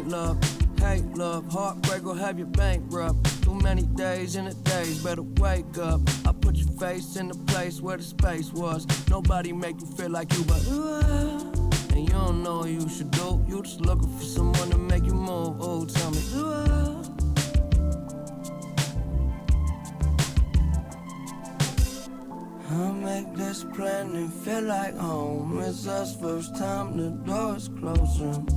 love, hate love. Heartbreak will have your bankrupt. Too many days in the days, better wake up. I put your face in the place where the space was. Nobody make you feel like you, but and you don't know what you should do. You just looking for someone to make you move. Oh, tell me, I'll make this plan and feel like home. It's us first time, the door's closing.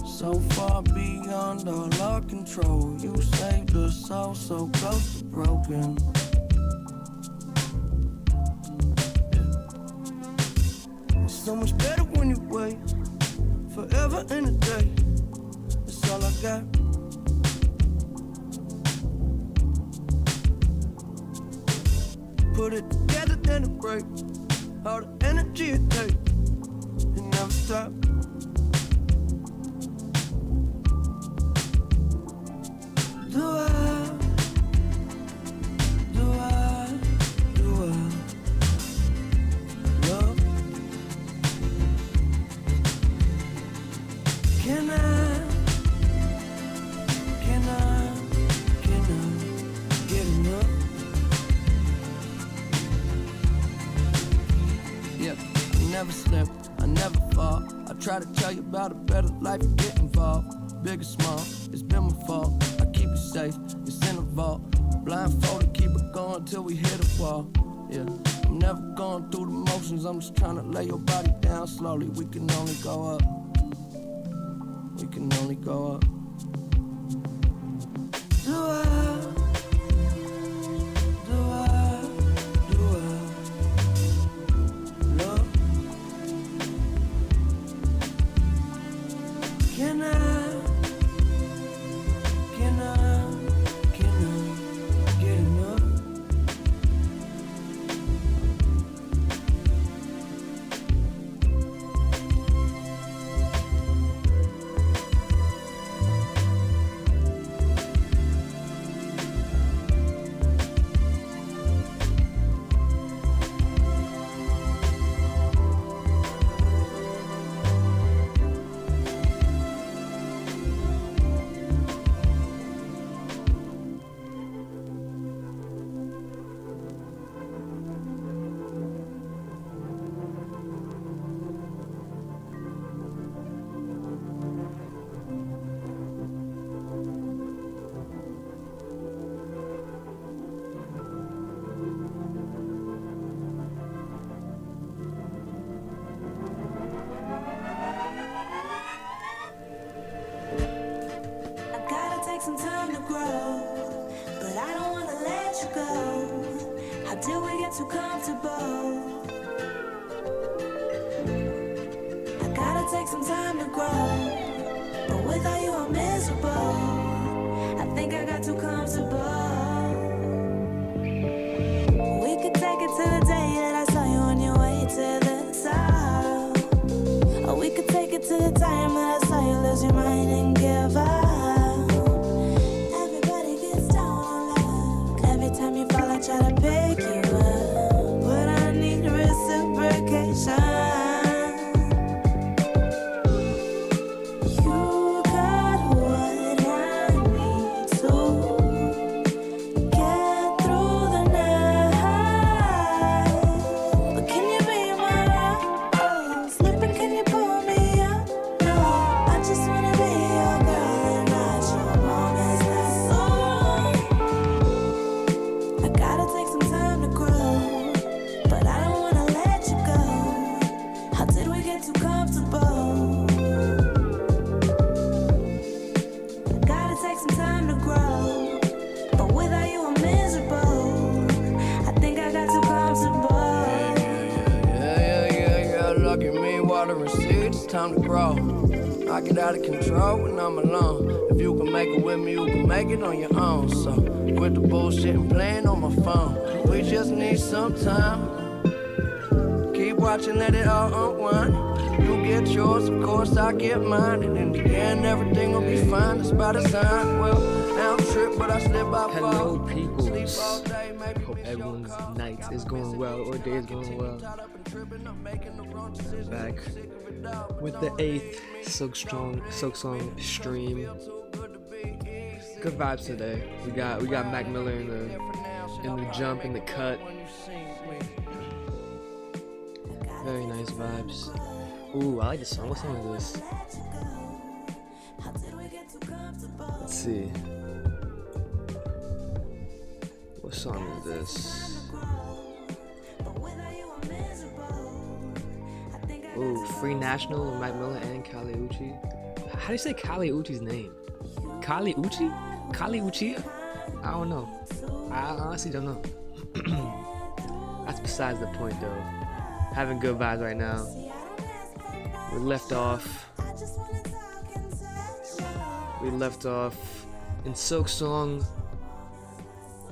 So far beyond all our control. You saved us all so close to broken. It's so much better when you wait forever in a day. That's all I got. Put it together, then it break. All the energy it takes, it never stop. Do I love? Can I get enough? Yep, I never slip, I never fall. I try to tell you about a better life, you get involved. Big or small, it's been my fault. I keep it safe, it's in a vault. Blindfolded, keep it going till we hit a wall. Yeah, I'm never going through the motions, I'm just trying to lay your body down slowly. We can only go up. We can only go up. Do I love? Can I get enough? Some time to grow, but I don't wanna let you go. How did we get too comfortable? I gotta take some time to grow, but without you I'm miserable. I think I got too comfortable. We could take it to the day that I saw you on your way to the top, or we could take it to the time that I saw you lose your mind and give up. I try to pick you up, but I need reciprocation. You got what I need to get through the night. But can you be my rock? Oh, slipping, can you pull me up? No, I just wanna be your girl and not your mom. Is that so wrong? I gotta take some time to grow, but I don't wanna let you go. How did we get too comfortable? I gotta take some time to grow, but without you I'm miserable. I think I got too comfortable. Yeah. Look at me, water and seeds, it's time to grow. I get out of control when I'm alone. If you can make it with me, you can make it on your own. So quit the bullshit and playing on my phone. We just need some time. Keep watching, let it all unwind. You get yours, of course I get mine. And in the end, everything will be fine, that's by design. Well, now I'm tripping but I slip by Hello, fall. peoples. Sleep all day, maybe Hope miss your everyone's call. night Got is my going missing well or pieces, day is I going continue well. tied up and tripping, I'm making the wrong decisions. Back Sick of it, dog, but with don't the leave 8th me. Silksong stream. Feel too good to be easy. Good vibes today. We got Mac Miller in the jump, in the cut. When you see me. Very nice vibes. Ooh, I like this song. What song is this? Let's see. What song is this? Ooh, Free National with Mac Miller and Kali Uchi. How do you say Kali Uchi's name? Kali Uchi? Kali Uchi? I don't know. I honestly don't know. That's besides the point though. Having good vibes right now. We left off in Silksong,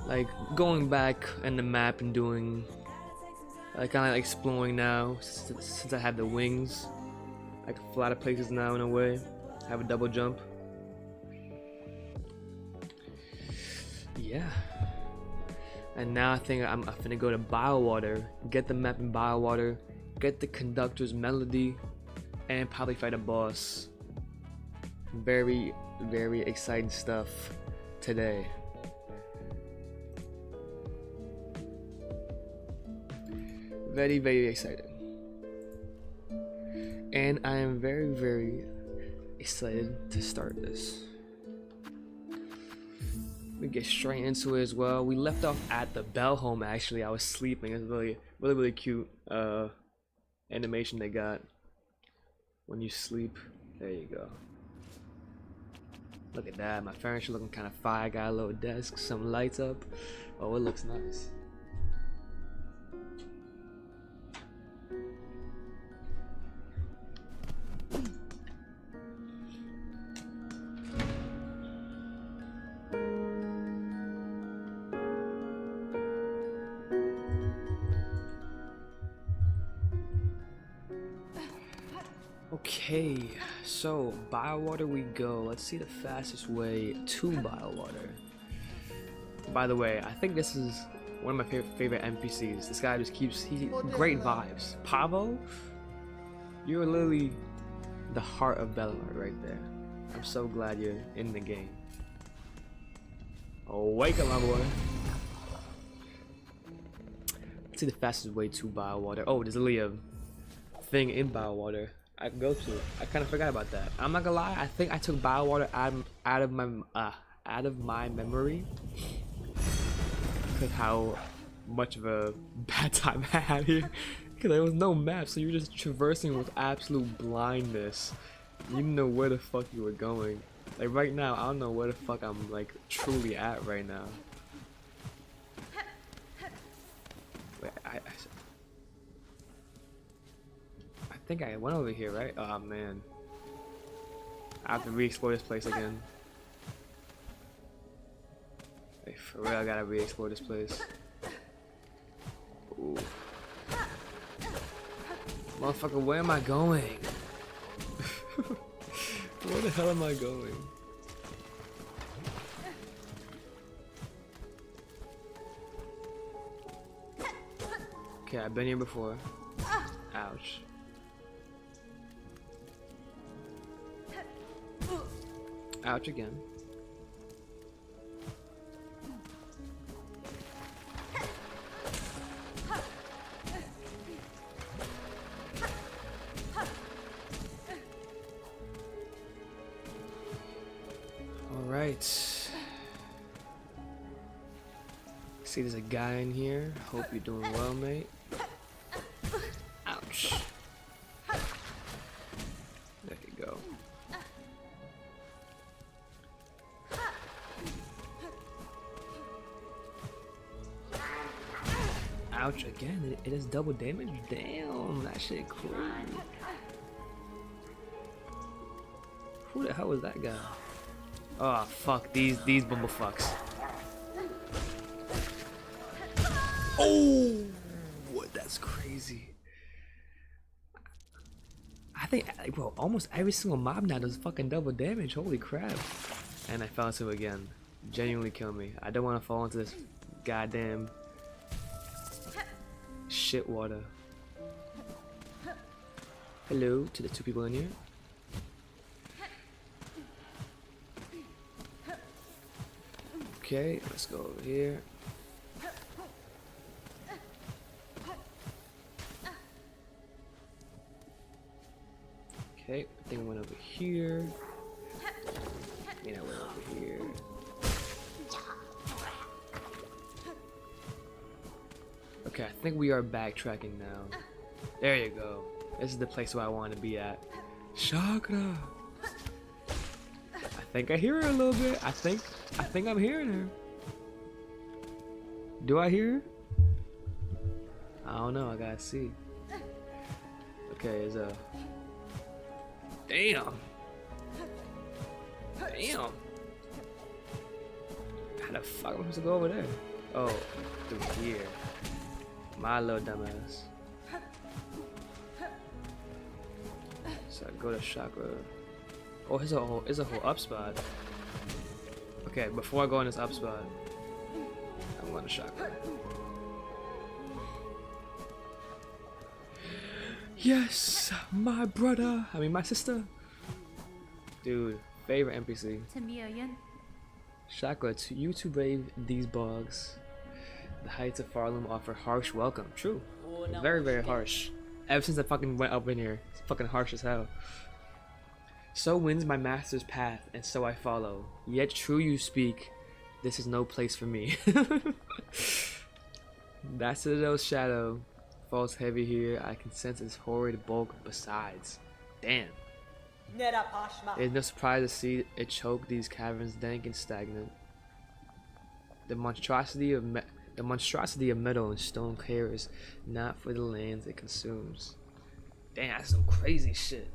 like going back in the map and doing kind of like exploring now since I have the wings. I can fly to places now in a way. Have a double jump. Yeah. And now I think I'm finna go to Biowater, get the map in Biowater, get the conductor's melody, and probably fight a boss. Very, very exciting stuff today. Very, very excited. And I am very, very excited to start this. We get straight into it as well. We left off at the Bell Home actually. I was sleeping. It's really cute animation they got when you sleep. There you go. Look at that. My furniture looking kind of fire. Got a little desk, some lights up. Oh, it looks nice. Okay, so Biowater we go. Let's see the fastest way to Biowater. By the way, I think this is one of my favorite NPCs. This guy just keeps great vibes. Pavo, you're literally the heart of Belmar right there. I'm so glad you're in the game. Oh, wake up, my boy. Let's see the fastest way to Biowater. Oh, there's literally a thing in Biowater I can go to. I kind of forgot about that. I'm not gonna lie. I think I took Biowater out of my memory because how much of a bad time I had here. Because there was no map, so you were just traversing with absolute blindness. You didn't know where the fuck you were going. Like right now, I don't know where the fuck I'm like truly at right now. Wait, I think I went over here, right? Oh man. I have to re-explore this place again. Wait, for real, I gotta re-explore this place. Ooh. Motherfucker, where am I going? Where the hell am I going? Okay, I've been here before. Ouch. Ouch again. Alright. See, there's a guy in here. Hope you're doing well, mate. Ouch. There you go. Ouch again. It does double damage? Damn, that shit cool. Who the hell was that guy? Oh fuck, these bumblefucks. Oh, what? That's crazy. I think, bro, almost every single mob now does fucking double damage. Holy crap! And I fell into it again. Genuinely kill me. I don't want to fall into this goddamn shit water. Hello to the 2 people in here. Okay, let's go over here. Okay, I think I went over here. I went over here. Okay, I think we are backtracking now. There you go. This is the place where I want to be at. Chakra. I think I hear her a little bit. I think I'm hearing her. Do I hear her? I don't know. I gotta see. Okay, there's a. Damn. Damn. How the fuck am I supposed to go over there? Oh, through here. My little dumbass. So I go to chakra. Oh, it's a whole up spot. Okay, before I go in this up spot, I'm going to chakra. Yes, my brother. I mean, my sister. Dude, favorite NPC. Chakra, to you to brave these bogs. The heights of Farlem offer harsh welcome. True. Very, very harsh. Ever since I fucking went up in here, it's fucking harsh as hell. So wins my master's path, and so I follow. Yet true you speak, this is no place for me. That citadel's shadow falls heavy here. I can sense its horrid bulk besides. Damn. It's no surprise to see it choke these caverns dank and stagnant. The monstrosity of metal and stone cares not for the lands it consumes. Damn, that's some crazy shit.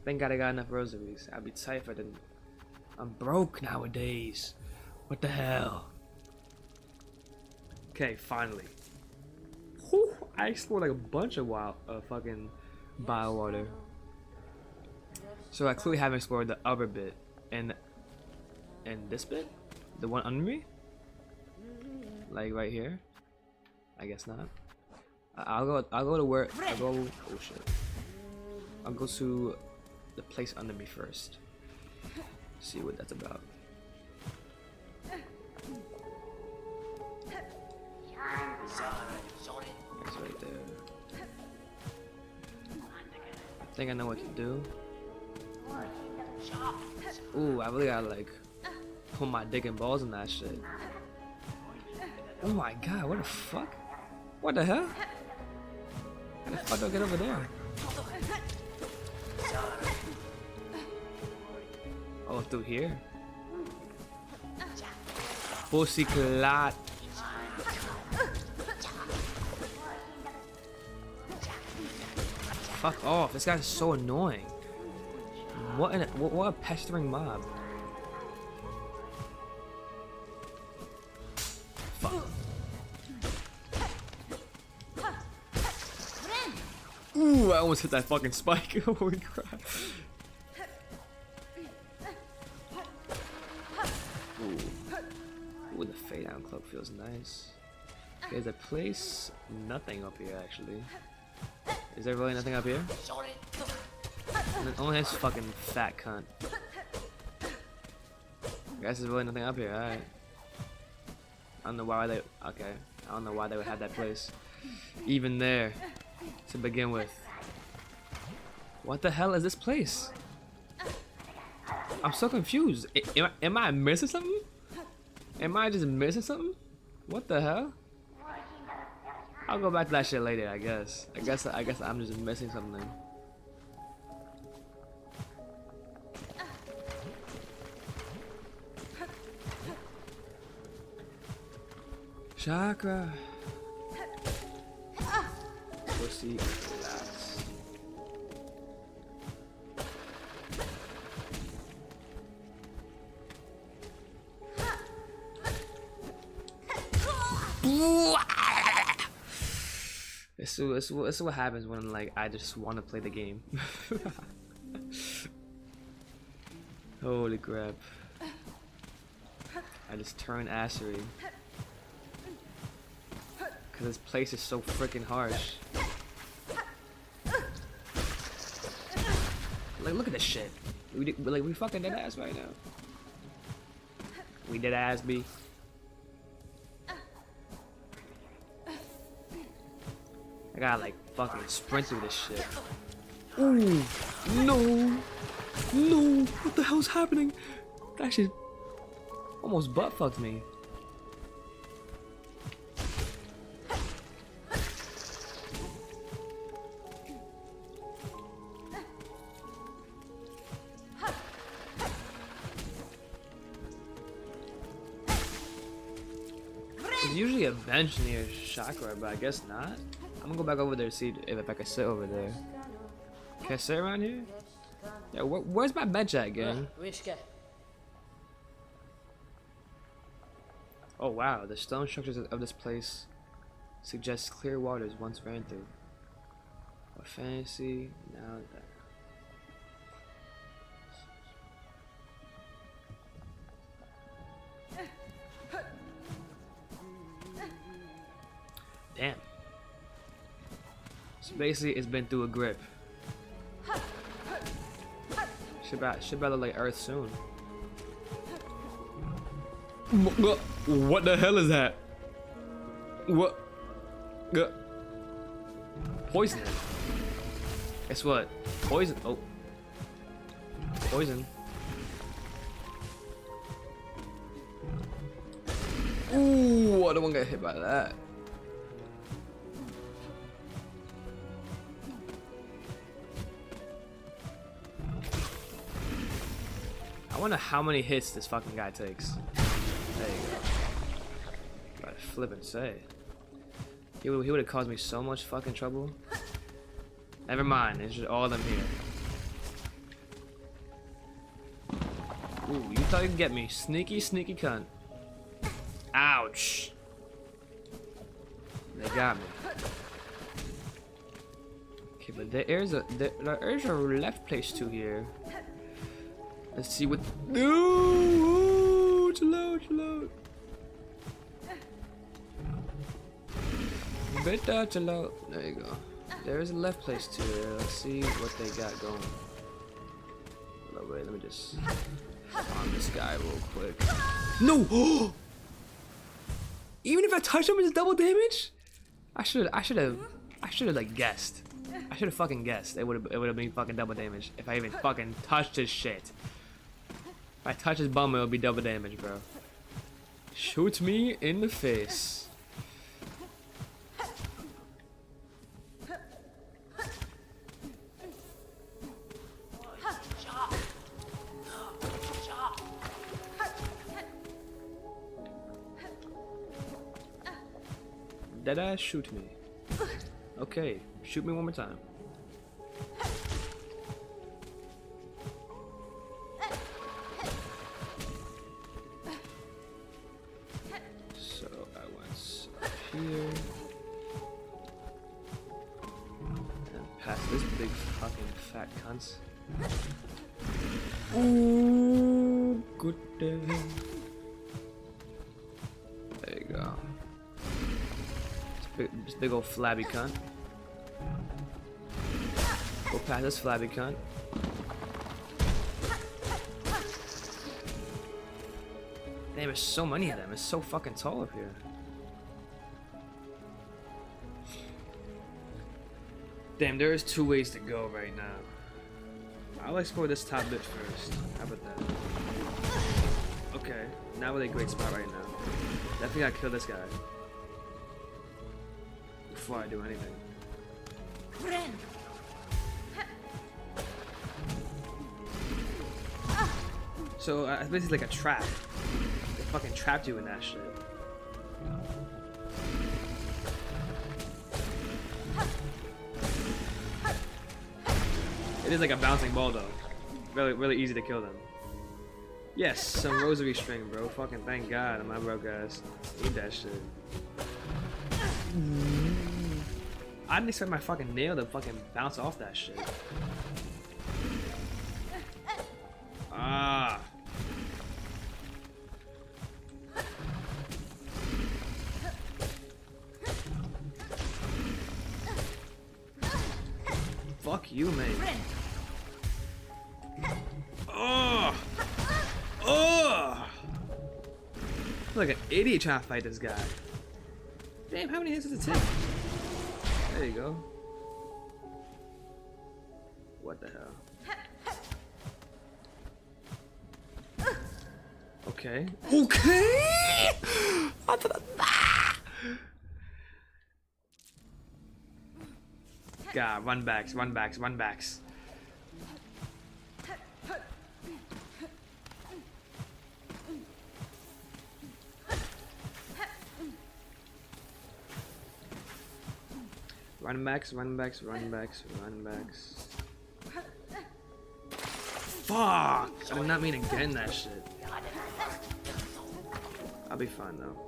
Thank God I got enough rosaries. I'd be tight for them. I'm broke nowadays. What the hell? Okay, finally. Whew, I explored like a bunch of fucking biowater. So I clearly haven't explored the upper bit and this bit, the one under me, like right here. I guess not. I'll go to where I go. Oh shit! I'll go to the place under me first. See what that's about. It's right there. I think I know what to do. Ooh, I really gotta like put my dick and balls in that shit. Oh my god, what the fuck? What the hell? How the fuck do I get over there? Oh, through here? Pussy clot. Fuck off, this guy's so annoying. What a pestering mob. Fuck. Ooh, I almost hit that fucking spike. Holy crap. Ooh, the fade down cloak feels nice. There's a place, nothing up here actually. Is there really nothing up here? Only this fucking fat cunt. I guess there's really nothing up here, alright. I don't know why they, okay. I don't know why they would have that place. Even there, to begin with. What the hell is this place? I'm so confused. Am I missing something? Am I just missing something? What the hell? I'll go back to that shit later, I guess. I guess I'm just missing something. Chakra. Pussy relax. This is what happens when like I just want to play the game. Holy crap. I just turn assery. Cause this place is so freaking harsh. Like, look at this shit. We fucking dead ass right now. We dead ass, B. I gotta like fucking sprint through this shit. Ooh, no, no, what the hell's happening? That shit almost butt fucked me. There's usually a bench near Chakra, but I guess not. I'm gonna go back over there to see if I can sit over there. Can I sit around here? Yeah, where's my bench at, gang? Oh wow, the stone structures of this place suggest clear waters once ran through. A fantasy, now that. Damn. So basically, it's been through a grip. Should better like Earth soon. What the hell is that? What? Poison. Guess what? Poison. Oh. Poison. Ooh, I don't want to get hit by that. I wonder how many hits this fucking guy takes. There you go. Gotta flip and say. He would have caused me so much fucking trouble. Never mind, it's just all of them here. Ooh, you thought you could get me. Sneaky, sneaky cunt. Ouch. They got me. Okay, but there is a left place to here. Let's see what. No, chill out, chill out. Better chill out. There you go. There is a left place to it. Let's see what they got going. Oh, wait, let me just farm this guy real quick. No! Even if I touch him, it's double damage. I should have like guessed. I should have fucking guessed. It would have been fucking double damage if I even fucking touched his shit. If I touch his bum, it would be double damage, bro. Shoot me in the face. Deadass, shoot me. Okay, shoot me one more time. So I went up here and past this big fucking fat cunt. Ooh, good day. There you go. This big old flabby cunt. Go past this flabby cunt. Damn, there's so many of them. It's so fucking tall up here. Damn, there is 2 ways to go right now. I'll explore this top bit first. How about that? Okay, not really a great spot right now. Definitely gotta kill this guy before I do anything. So it's basically like a trap. They fucking trapped you in that shit. It is like a bouncing ball though. Really easy to kill them. Yes, some rosary string, bro. Fucking thank God, my broke ass. Need that shit. I didn't expect my fucking nail to fucking bounce off that shit. Ah. Fuck you, mate. Oh! Oh! I'm like an idiot trying to fight this guy. Damn, how many hits does it take? There you go. What the hell? Okay. Okay! God, run backs, run backs, run backs. Run backs, run backs, run backs, run backs. Fuck! I did not mean to get in that shit. I'll be fine though.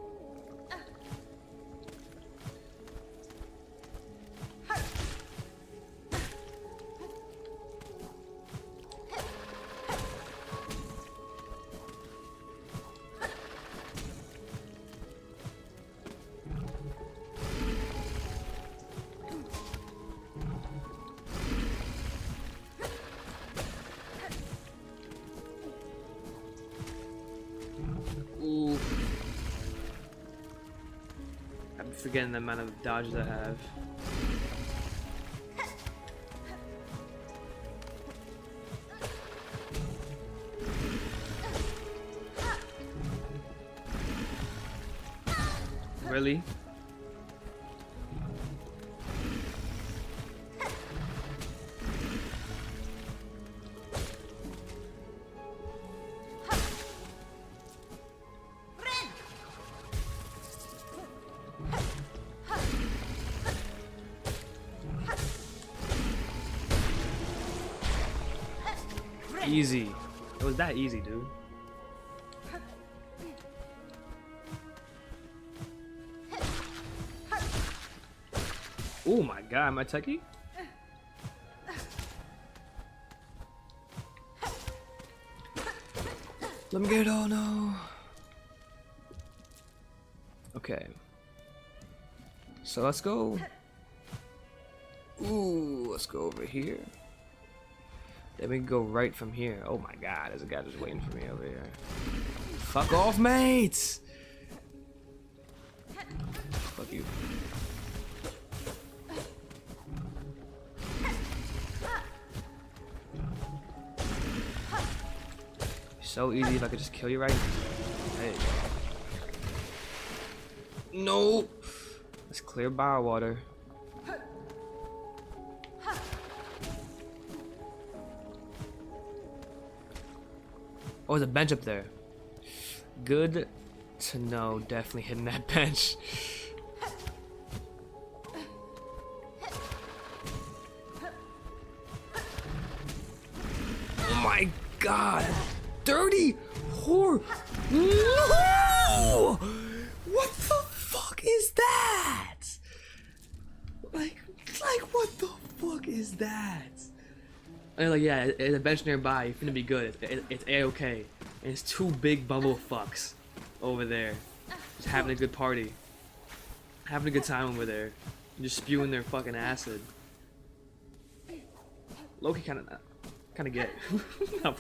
Ooh. I'm forgetting the amount of dodges I have. Really? Easy. It was that easy, dude. Oh my god, am I techie? Let me get it. Oh no. Okay. So let's go. Ooh, let's go over here. Then we can go right from here. Oh my god, there's a guy just waiting for me over here. Fuck off, mates! Fuck you. So easy if I could just kill you right now. There you go. No! Let's clear bar water. Oh, there's a bench up there. Good to know. Definitely hitting that bench. Oh my god. Dirty whore. No! What the fuck is that? Like what the fuck is that? And like, yeah, there's a bench nearby. You're finna be good. It's A-okay. And it's two big bubble fucks over there, just having a good party, having a good time over there, just spewing their fucking acid. Loki kind of gay. No.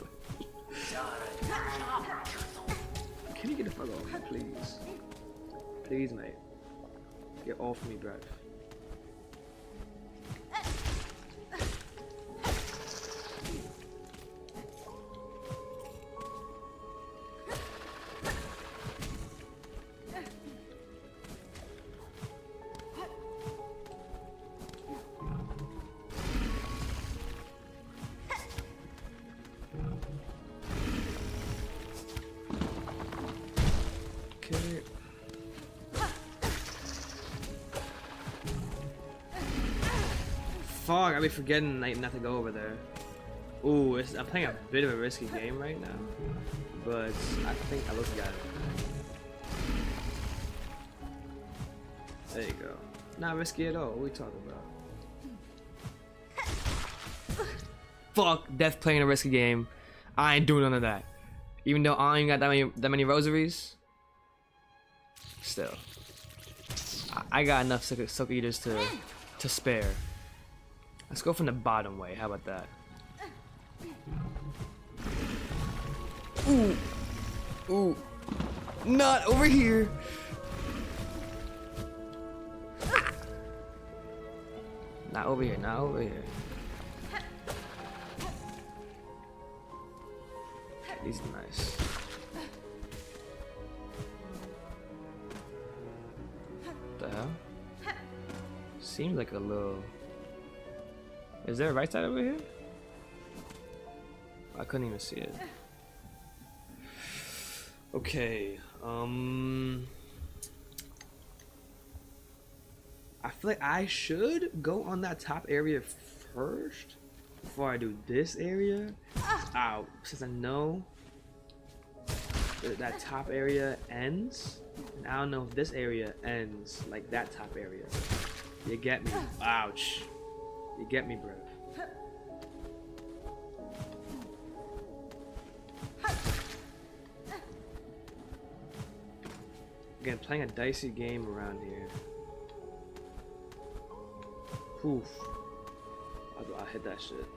Can you get the fuck off me, please? Please, mate. Get off me, bruv. Fuck, I be forgetting not to go over there. Ooh, I'm playing a bit of a risky game right now, but I think I look got it. There you go. Not risky at all. What are we talking about? Fuck, Death playing a risky game. I ain't doing none of that. Even though I ain't got that many rosaries, still, I got enough Silk Eaters to spare. Let's go from the bottom way. How about that? Ooh. Ooh. Not over here. Not over here. Not over here. These are nice. What the hell? Seems like a little... Is there a right side over here? I couldn't even see it. Okay, I feel like I should go on that top area first before I do this area. Since I know that top area ends, and I don't know if this area ends like that top area. You get me? Ouch. You get me, bro. Again, playing a dicey game around here. Oof. I'll hit that shit.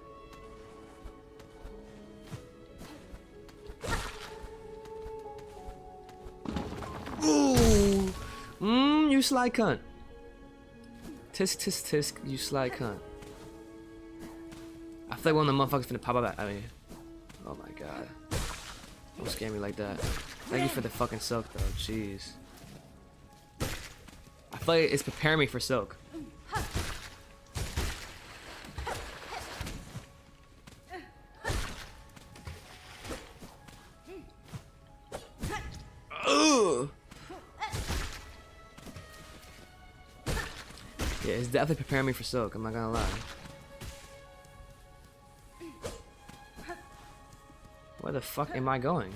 Ooh! You sly cunt. Tisk, tisk, tisk, you sly cunt. I feel like one of the motherfuckers finna pop up at me. Oh my god. Don't scare me like that. Thank you for the fucking silk though, jeez. I feel like it's preparing me for silk. Ugh. Yeah, it's definitely preparing me for silk, I'm not gonna lie. Where the fuck am I going?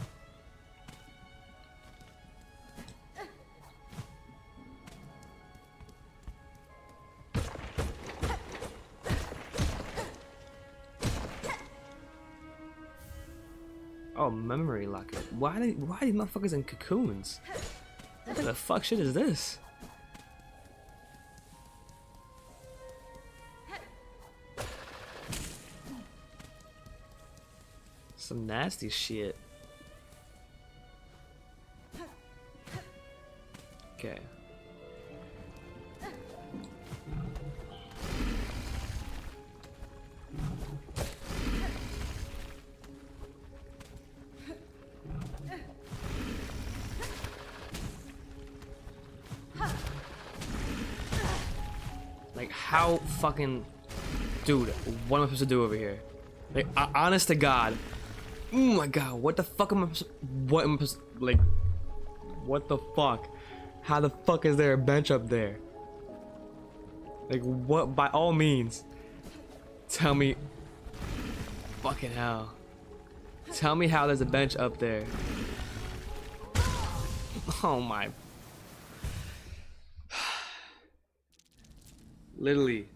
Oh, memory locket. Why are these motherfuckers in cocoons? What the fuck shit is this? Some nasty shit. Okay. Like, how fucking... Dude, what am I supposed to do over here? Like, honest to God. Oh my god, what the fuck am I supposed... What am I supposed... Like... What the fuck? How the fuck is there a bench up there? Like, what? By all means. Tell me... Fucking hell. Tell me how there's a bench up there. Oh my... Literally,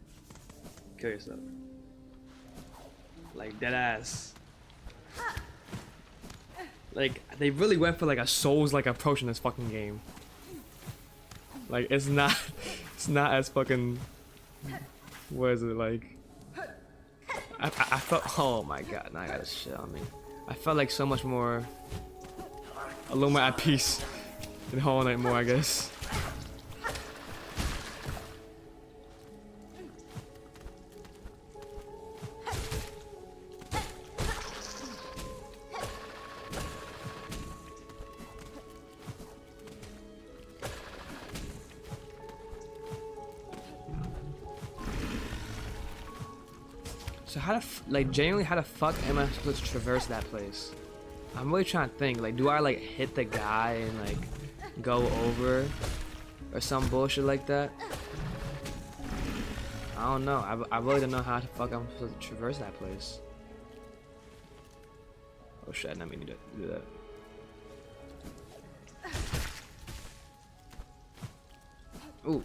kill yourself. Like, dead ass. Like, they really went for like a Souls-like approach in this fucking game. Like, it's not as fucking, what is it, like, I felt, oh my god, now I got this shit on me. I felt like so much more, a little more at peace in Hollow Knight more, I guess. So how the like genuinely how the fuck am I supposed to traverse that place? I'm really trying to think. Like, do I like hit the guy and like go over or some bullshit like that? I don't know. I really don't know how the fuck I'm supposed to traverse that place. Oh shit! I didn't mean to do that. Ooh.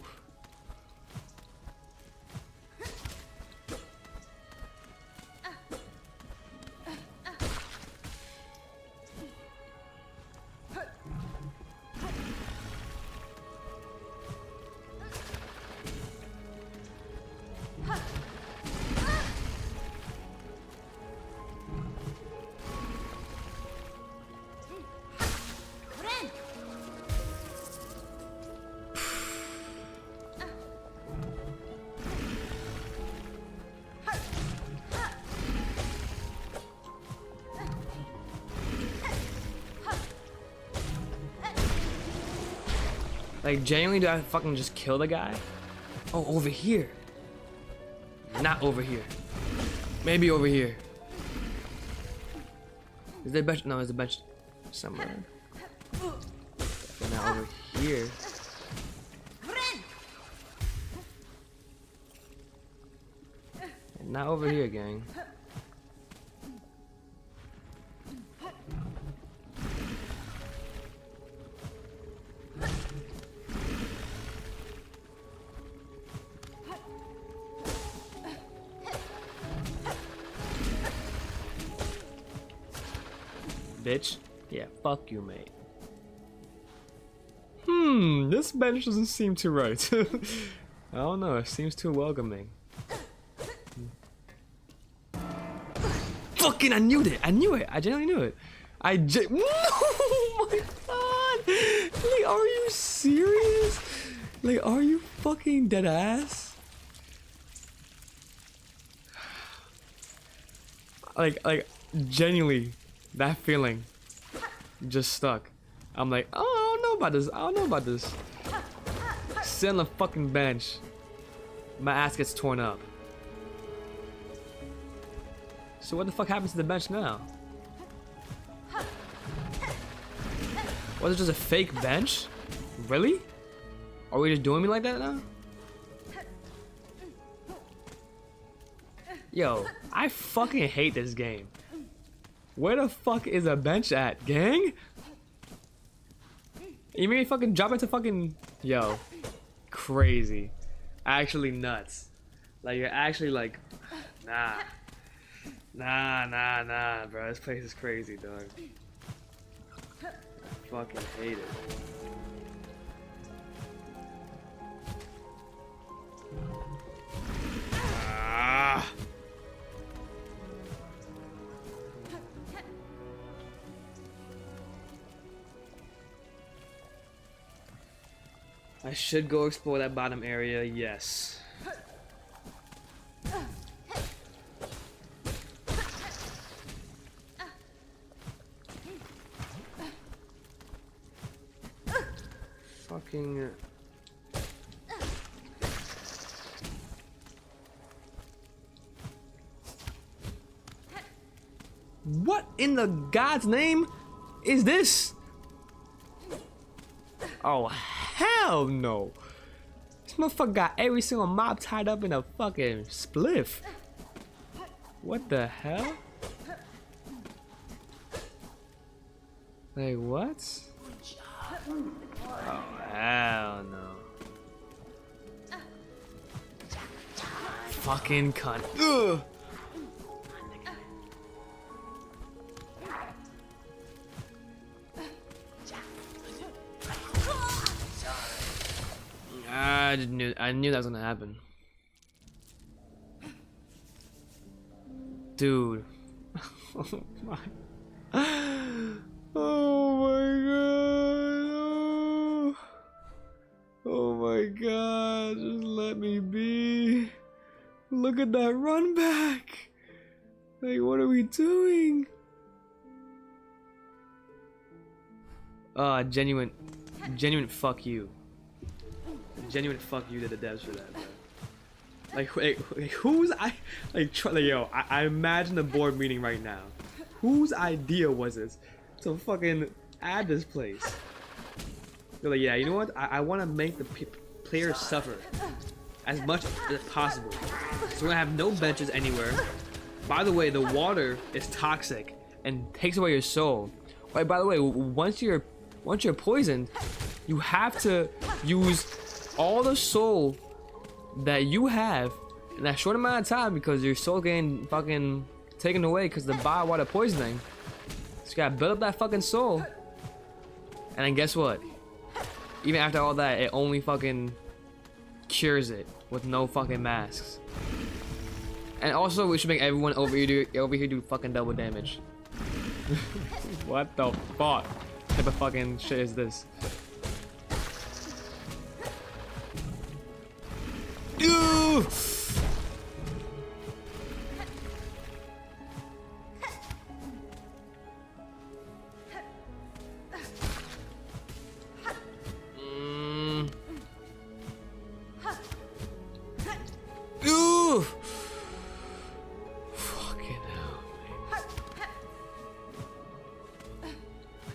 Like, genuinely, do I fucking just kill the guy? Oh, over here. Not over here. Maybe over here. Is there a bench? No, there's a bench somewhere. Definitely not over here. Not over here, gang. Bitch. Yeah, fuck you, mate. This bench doesn't seem too right. I don't know, it seems too welcoming. Fucking, I knew it! I knew it! I genuinely knew it! No! Oh my god! Like, are you serious? Like, are you fucking dead ass? Like, genuinely, that feeling just stuck. I'm like, oh, I don't know about this. I don't know about this. Sit on the fucking bench. My ass gets torn up. So what the fuck happens to the bench now? Was it just a fake bench? Really? Are we just doing me like that now? Yo, I fucking hate this game. Where the fuck is a bench at, gang? You mean fucking drop it to fucking... Yo. Crazy. Actually nuts. Like, you're actually like... Nah. Nah, bro. This place is crazy, dog. I fucking hate it. Ah. I should go explore that bottom area, yes. Fucking... What in the God's name is this? Oh, hell no. This motherfucker got every single mob tied up in a fucking spliff. What the hell? Like, what? Oh, hell no. Fucking cunt. Ugh. I knew that was gonna happen. Dude. Oh my. Oh my god. Oh my god. Just let me be. Look at that run back. Like, what are we doing? Genuine fuck you. Genuine fuck you to the devs for that, bro. Like who's yo, I imagine the board meeting right now. Whose idea was this to fucking add this place? They're like, yeah, you know what? I want to make the players suffer as much as possible. So we're gonna have no benches anywhere. By the way, the water is toxic and takes away your soul. Right, by the way, once you're poisoned, you have to use all the soul that you have in that short amount of time because your soul getting fucking taken away because the biowater poisoning. So you gotta build up that fucking soul. And then guess what? Even after all that, it only fucking cures it with no fucking masks. And also, we should make everyone over here do fucking double damage. What the fuck? What type of fucking shit is this? Ew!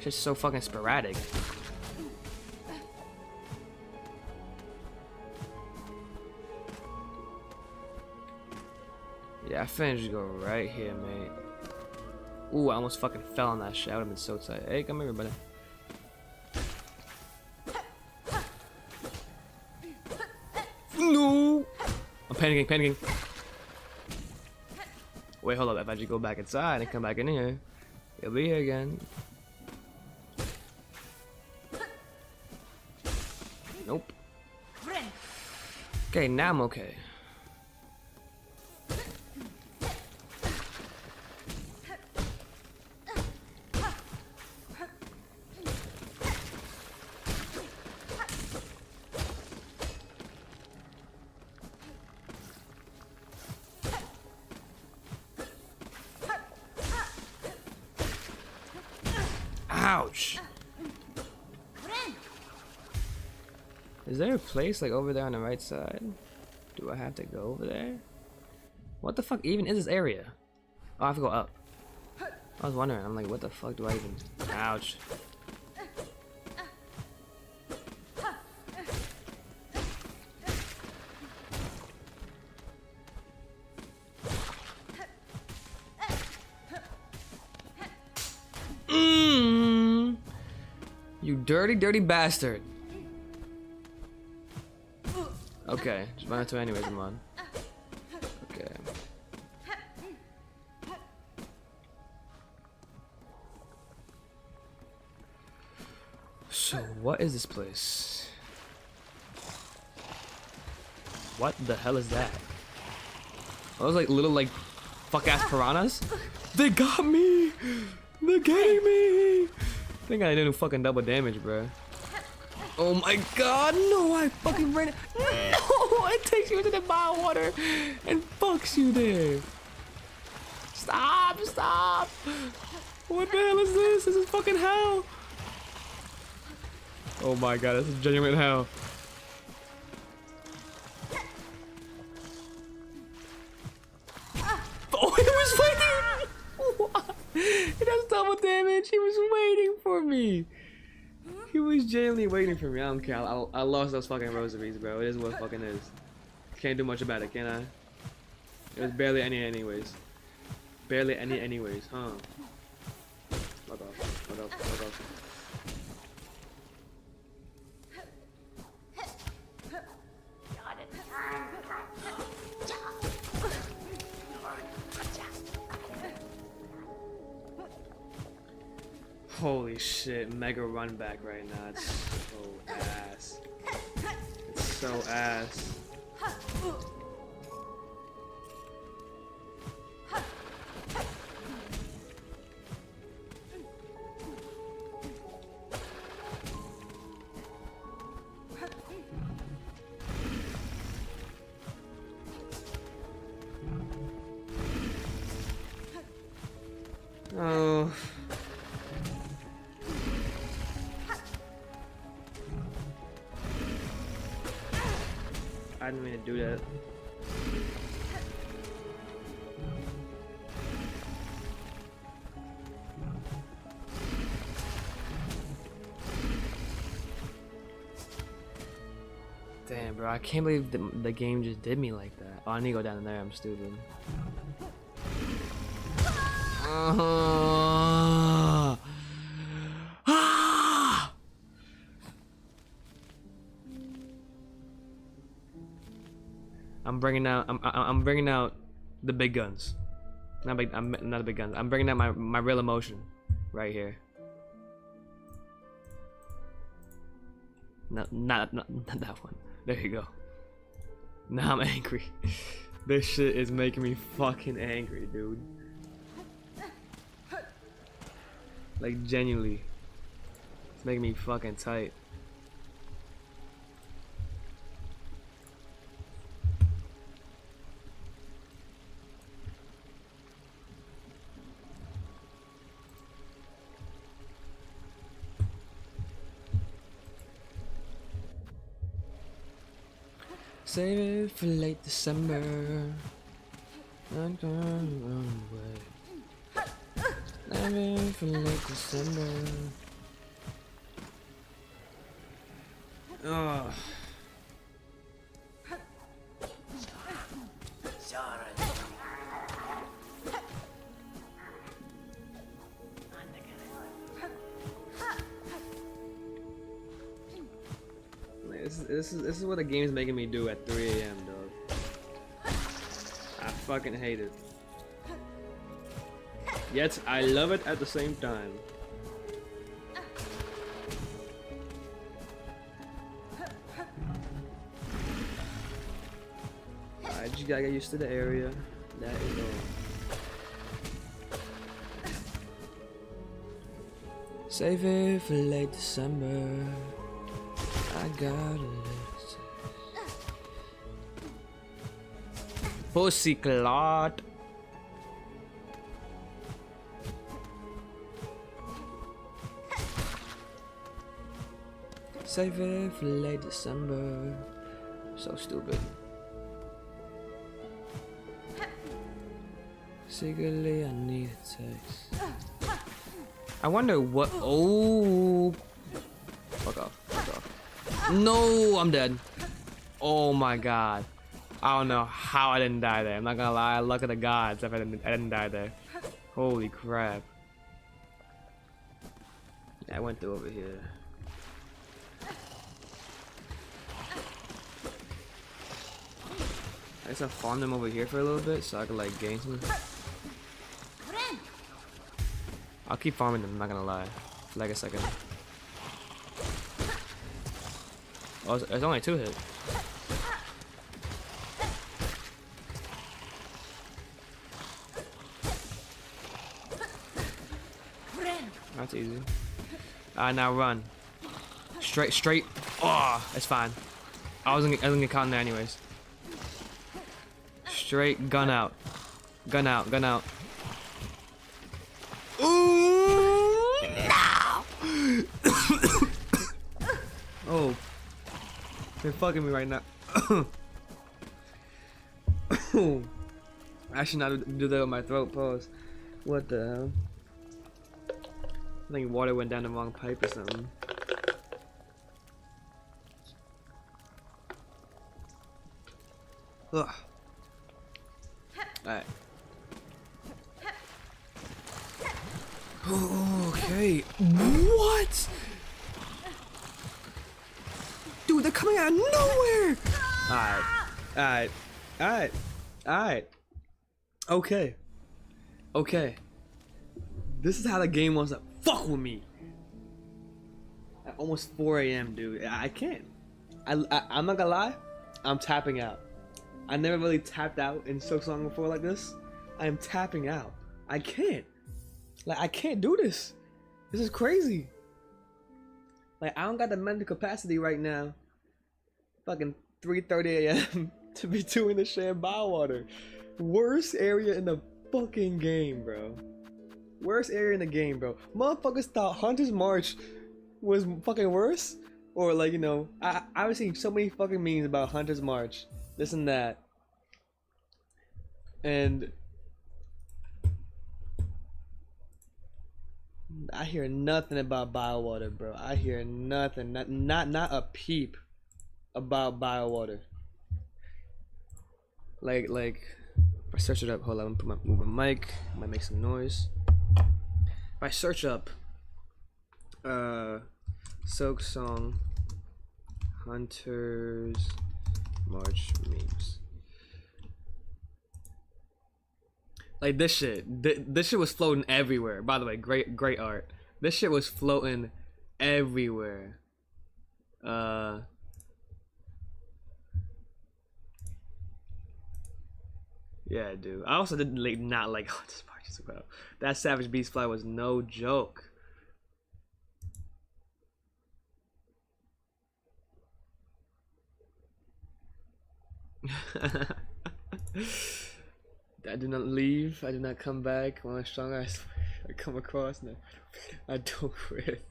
Just so fucking sporadic. Yeah, I finna just go right here, mate. Ooh, I almost fucking fell on that shit. I would've been so tight. Hey, come here, buddy. No! I'm panicking. Wait, hold up. If I just go back inside and come back in here, he'll be here again. Nope. Okay, now I'm okay. Ouch! Is there a place like over there on the right side? Do I have to go over there? What the fuck even is this area? Oh, I have to go up. I was wondering, I'm like, what the fuck do I even... Ouch. You dirty, dirty bastard. Okay, just run into it anyways, come on. Okay. So, what is this place? What the hell is that? Are those like little like fuck-ass piranhas? They got me! They're getting me! I think I did fucking double damage, bro. Oh my god, no, I fucking ran it. No, it takes you into the bile water and fucks you there. Stop, stop. What the hell is this? This is fucking hell. Oh my god, this is genuine hell. Oh, he was waiting. What? He does double damage. He was waiting for me. He was genuinely waiting for me. I don't care. I lost those fucking rosaries, bro. It is what it fucking is. Can't do much about it, can I? It was barely any anyways. Barely any anyways, huh? Fuck off. Fuck off. Fuck off. Holy shit, mega run back right now. It's so ass. It's so ass. Oh. I didn't mean to do that. Damn, bro, I can't believe the game just did me like that. Oh, I need to go down there, I'm stupid. I'm bringing out the big guns. Not the big guns. I'm bringing out my real emotion right here. Not that one. There you go. Now I'm angry. This shit is making me fucking angry, dude. Like genuinely. It's making me fucking tight. Save it for late December. I'm gonna run away. Save it for late December. Ugh. This is what the game's making me do at 3 a.m. dog. I fucking hate it. Yet I love it at the same time. I just gotta get used to the area. That is all. Save it for late December. I got a list. Pussy clot. Save it for late December. So stupid. Secretly, I need a text. I wonder what. Oh, fuck off! Fuck off! No, I'm dead. Oh my god! I don't know how I didn't die there. I'm not gonna lie. Luck of the gods if I didn't die there. Holy crap! Yeah, I went through over here. I guess I'll farm them over here for a little bit so I can like gain some. I'll keep farming them, I'm not gonna lie. For like a second. Oh, it's only 2 hits. That's easy. Now run. Straight. Oh, it's fine. I wasn't gonna get caught in there anyways. Straight gun out. Gun out. Ooh, no! Oh, they're fucking me right now. I should not do that with my throat. Pause. What the hell? I think water went down the wrong pipe or something. Ugh. Alright. Okay. What? Dude, they're coming out of nowhere! Alright. Okay. This is how the game wants to fuck with me. At almost 4 a.m., dude. I can't. I'm not gonna lie. I'm tapping out. I never really tapped out in Silksong before like this. I am tapping out. I can't. Like, I can't do this. This is crazy. Like, I don't got the mental capacity right now. Fucking 3:30 a.m. to be doing the shared biowater. Worst area in the fucking game, bro. Worst area in the game, bro. Motherfuckers thought Hunter's March was fucking worse? Or like, you know, I was seeing so many fucking memes about Hunter's March. This and that. And I hear nothing about biowater, bro. I hear nothing. Not a peep about biowater. Like if I search it up, hold on, move my mic, might make some noise. If I search up Silksong Hunters March memes. Like this shit was floating everywhere. By the way, great art. This shit was floating everywhere. Yeah, dude. I also did not like Hunter's March as well. That Savage Beast fly was no joke. I do not leave. I do not come back. When I'm stronger, I swear. I come across. No, I don't quit.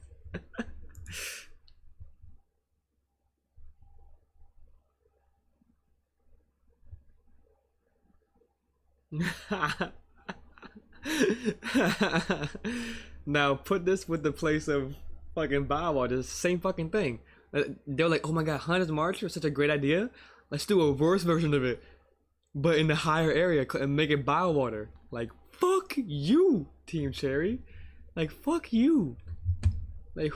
Now put this with the place of fucking biowater. It's the same fucking thing. They were like, oh my god, Hunter's March was such a great idea. Let's do a worse version of it, but in the higher area and make it biowater. Like, fuck you, Team Cherry. Like, fuck you. Like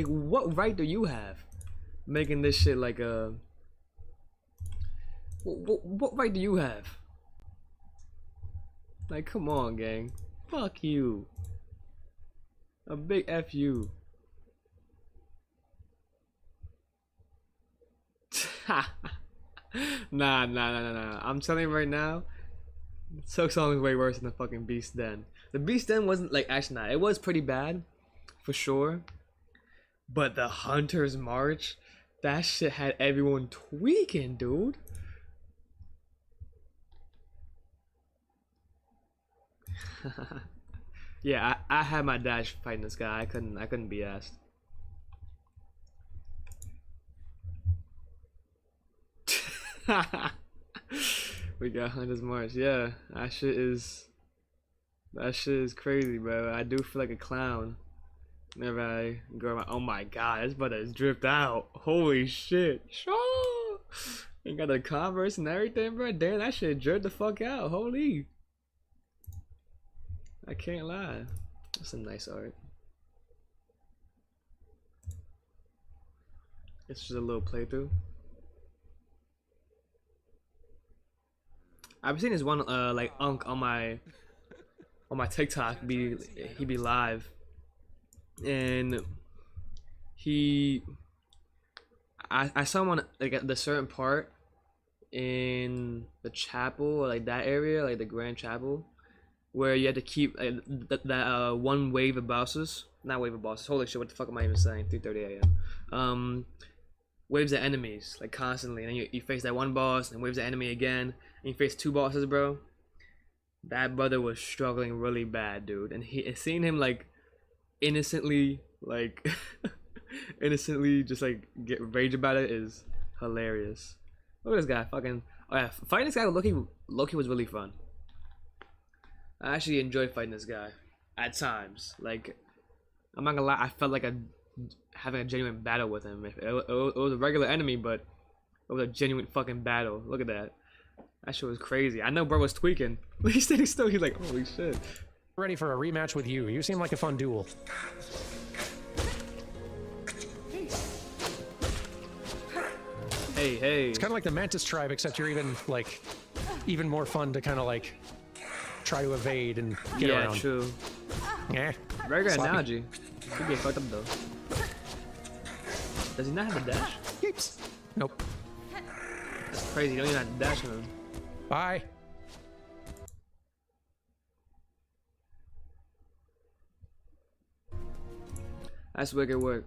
what right do you have making this shit like a... What right do you have? Like, come on, gang. Fuck you. A big F you. Nah. I'm telling you right now, Silksong is way worse than the fucking Beast Den. The Beast Den wasn't like, actually nah, it was pretty bad, for sure. But the Hunter's March, that shit had everyone tweaking, dude. Yeah, I had my dash fighting this guy. I couldn't be asked. We got Hunter's March. Yeah, that shit is crazy, bro. I do feel like a clown whenever I go around. Oh my god, this brother is dripped out. Holy shit. Sure. You got the Converse and everything, bro. Damn, that shit dripped the fuck out. Holy. I can't lie. That's some nice art. It's just a little playthrough. I've seen this one like Unk on my TikTok. He be live, and I saw him on like at the certain part in the chapel, or like that area, like the Grand Chapel, where you had to keep that one wave of bosses. Not wave of bosses. Holy shit! What the fuck am I even saying? 3:30 a.m. Waves of enemies like constantly, and then you face that one boss, and waves of enemy again, and you face two bosses, bro. That brother was struggling really bad, dude, and seeing him like innocently just like get rage about it is hilarious. Look at this guy, fucking. Oh yeah, fighting this guy with Loki was really fun. I actually enjoyed fighting this guy at times. Like, I'm not gonna lie, I felt like having a genuine battle with him. It was a regular enemy, but it was a genuine fucking battle. Look at that. That shit was crazy. I know bro was tweaking. He's standing still. He's like, holy shit. Ready for a rematch with you. You seem like a fun duel. Hey. It's kind of like the Mantis tribe, except you're even more fun to kind of like try to evade and get around. Yeah, true. Yeah. Very good analogy. Could get fucked up though. Does he not have a dash? Yeeps. Nope. That's crazy. You don't even have to dash him. Bye. That's wicked work.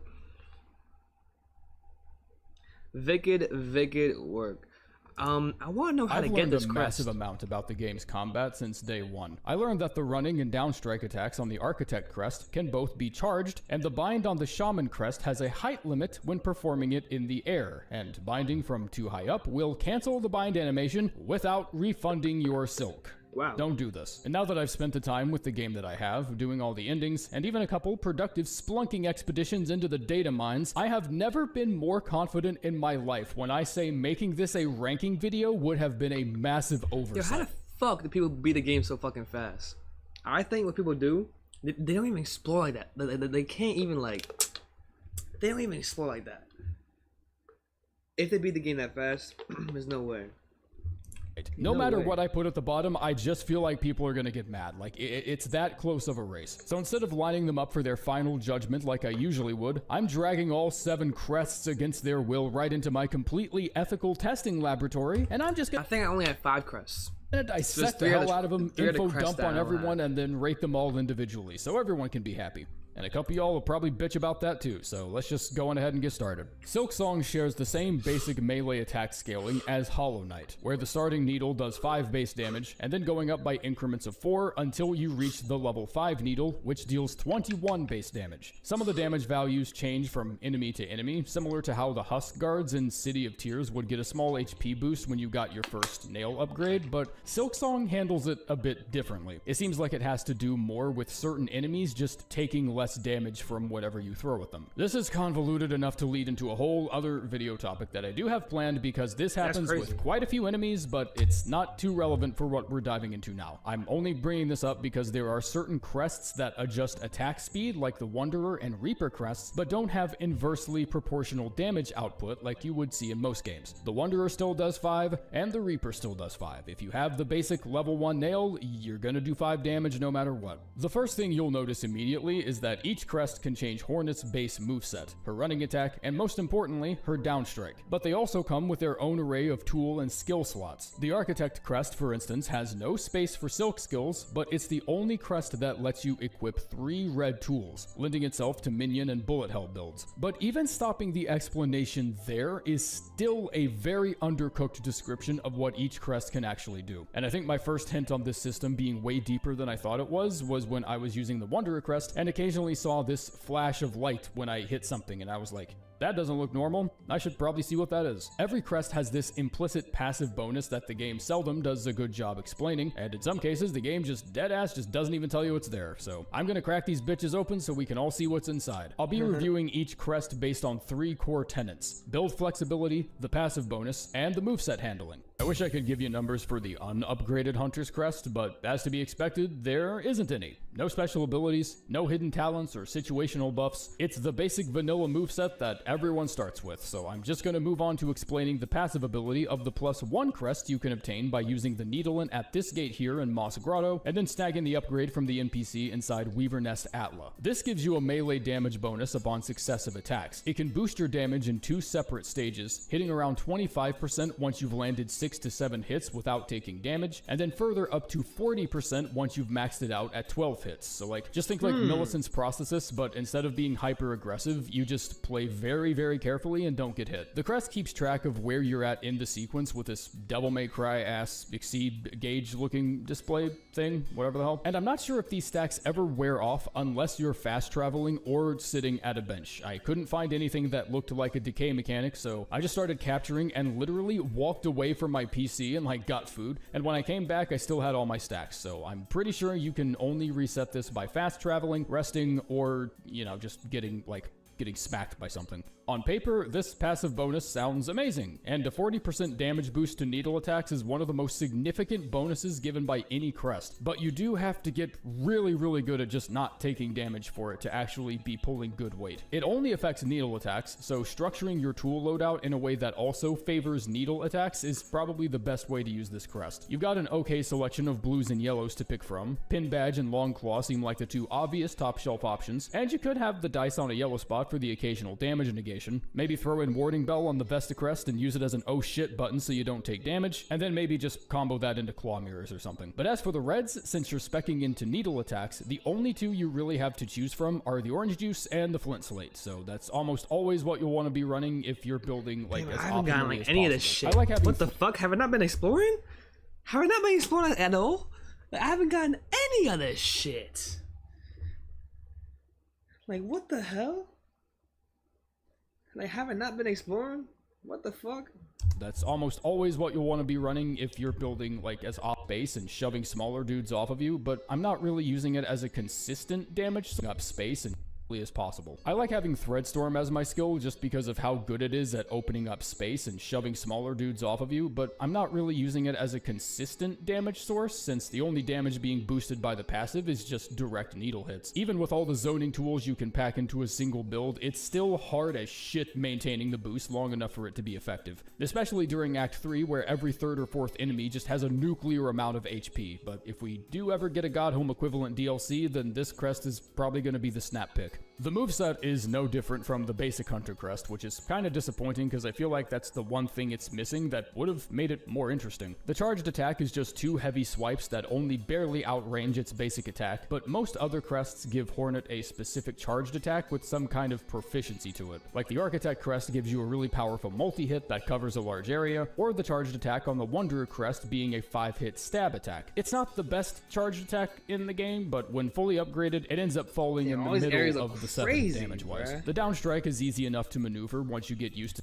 Wicked work. I want to know how to get this I've learned a massive amount about the game's combat since day one. I learned that the running and down strike attacks on the Architect crest can both be charged, and the bind on the Shaman crest has a height limit when performing it in the air, and binding from too high up will cancel the bind animation without refunding your silk. Wow. Don't do this. And now that I've spent the time with the game that I have, doing all the endings, and even a couple productive splunking expeditions into the data mines, I have never been more confident in my life when I say making this a ranking video would have been a massive oversight. Yo, how the fuck do people beat the game so fucking fast? I think what people do, they don't even explore like that. They can't even like, they don't even explore like that. If they beat the game that fast, there's no way. No matter what I put at the bottom, I just feel like people are gonna get mad. Like, it's that close of a race. So instead of lining them up for their final judgment like I usually would, I'm dragging all 7 crests against their will right into my completely ethical testing laboratory, and I'm just gonna— I think I only had 5 crests. dissect the hell out of them, info dump on everyone, and then rate them all individually, so everyone can be happy. And a couple of y'all will probably bitch about that too, so let's just go on ahead and get started. Silksong shares the same basic melee attack scaling as Hollow Knight, where the starting needle does 5 base damage, and then going up by increments of 4 until you reach the level 5 needle, which deals 21 base damage. Some of the damage values change from enemy to enemy, similar to how the Husk Guards in City of Tears would get a small HP boost when you got your first nail upgrade, but Silksong handles it a bit differently. It seems like it has to do more with certain enemies just taking less less damage from whatever you throw at them. This is convoluted enough to lead into a whole other video topic that I do have planned because this happens with quite a few enemies, but it's not too relevant for what we're diving into now. I'm only bringing this up because there are certain crests that adjust attack speed, like the Wanderer and Reaper crests, but don't have inversely proportional damage output like you would see in most games. The Wanderer still does 5, and the Reaper still does 5. If you have the basic level 1 nail, you're gonna do 5 damage no matter what. The first thing you'll notice immediately is that each crest can change Hornet's base moveset, her running attack, and most importantly, her downstrike. But they also come with their own array of tool and skill slots. The Architect crest, for instance, has no space for silk skills, but it's the only crest that lets you equip 3 red tools, lending itself to minion and bullet hell builds. But even stopping the explanation there is still a very undercooked description of what each crest can actually do. And I think my first hint on this system being way deeper than I thought it was when I was using the Wanderer crest and occasionally saw this flash of light when I hit something, and I was like, that doesn't look normal. I should probably see what that is. Every crest has this implicit passive bonus that the game seldom does a good job explaining, and in some cases the game just deadass just doesn't even tell you it's there. So I'm gonna crack these bitches open so we can all see what's inside. I'll be reviewing each crest based on 3 core tenets: build flexibility, the passive bonus, and the moveset handling. I wish I could give you numbers for the unupgraded Hunter's crest, but as to be expected, there isn't any. No special abilities, no hidden talents or situational buffs. It's the basic vanilla moveset that everyone starts with, so I'm just going to move on to explaining the passive ability of the +1 crest you can obtain by using the Needleant at this gate here in Moss Grotto, and then snagging the upgrade from the NPC inside Weaver Nest Atla. This gives you a melee damage bonus upon successive attacks. It can boost your damage in 2 separate stages, hitting around 25% once you've landed 6 to 7 hits without taking damage, and then further up to 40% once you've maxed it out at 12 hits. So like, just think like Millicent's Prosthesis, but instead of being hyper aggressive, you just play very, very carefully and don't get hit. The crest keeps track of where you're at in the sequence with this Devil May Cry ass exceed gauge looking display thing, whatever the hell. And I'm not sure if these stacks ever wear off unless you're fast traveling or sitting at a bench. I couldn't find anything that looked like a decay mechanic, so I just started capturing and literally walked away from my PC and like got food, and when I came back I still had all my stacks, so I'm pretty sure you can only reset this by fast traveling, resting, or, you know, just getting smacked by something. On paper, this passive bonus sounds amazing, and a 40% damage boost to needle attacks is one of the most significant bonuses given by any crest, but you do have to get really, really good at just not taking damage for it to actually be pulling good weight. It only affects needle attacks, so structuring your tool loadout in a way that also favors needle attacks is probably the best way to use this crest. You've got an okay selection of blues and yellows to pick from. Pin Badge and Long Claw seem like the 2 obvious top shelf options, and you could have the dice on a yellow spot for the occasional damage negation. Maybe throw in Warding Bell on the Vesta crest and use it as an oh shit button so you don't take damage, and then maybe just combo that into Claw Mirrors or something. But as for the reds, since you're speccing into needle attacks, the only 2 you really have to choose from are the Orange Juice and the Flint Slate, so that's almost always what you'll want to be running if you're building like as optimally as possible. I haven't gotten like any of this shit. What the fuck? Have I not been exploring? Have I not been exploring at all? I haven't gotten any of this shit. Like, what the hell? Like, have I not been exploring? What the fuck? That's almost always what you'll want to be running if you're building like as op base and shoving smaller dudes off of you, but I'm not really using it as a consistent damage up space and as possible. I like having Threadstorm as my skill just because of how good it is at opening up space and shoving smaller dudes off of you, but I'm not really using it as a consistent damage source since the only damage being boosted by the passive is just direct needle hits. Even with all the zoning tools you can pack into a single build, it's still hard as shit maintaining the boost long enough for it to be effective, especially during Act 3 where every 3rd or 4th enemy just has a nuclear amount of HP, but if we do ever get a Godhome equivalent DLC, then this crest is probably going to be the snap pick. The moveset is no different from the basic Hunter crest, which is kind of disappointing because I feel like that's the one thing it's missing that would have made it more interesting. The charged attack is just 2 heavy swipes that only barely outrange its basic attack, but most other crests give Hornet a specific charged attack with some kind of proficiency to it. Like the Architect crest gives you a really powerful multi-hit that covers a large area, or the charged attack on the Wanderer crest being a 5-hit stab attack. It's not the best charged attack in the game, but when fully upgraded, it ends up falling in the middle of the 7 damage-wise. The downstrike is easy enough to maneuver once you get used to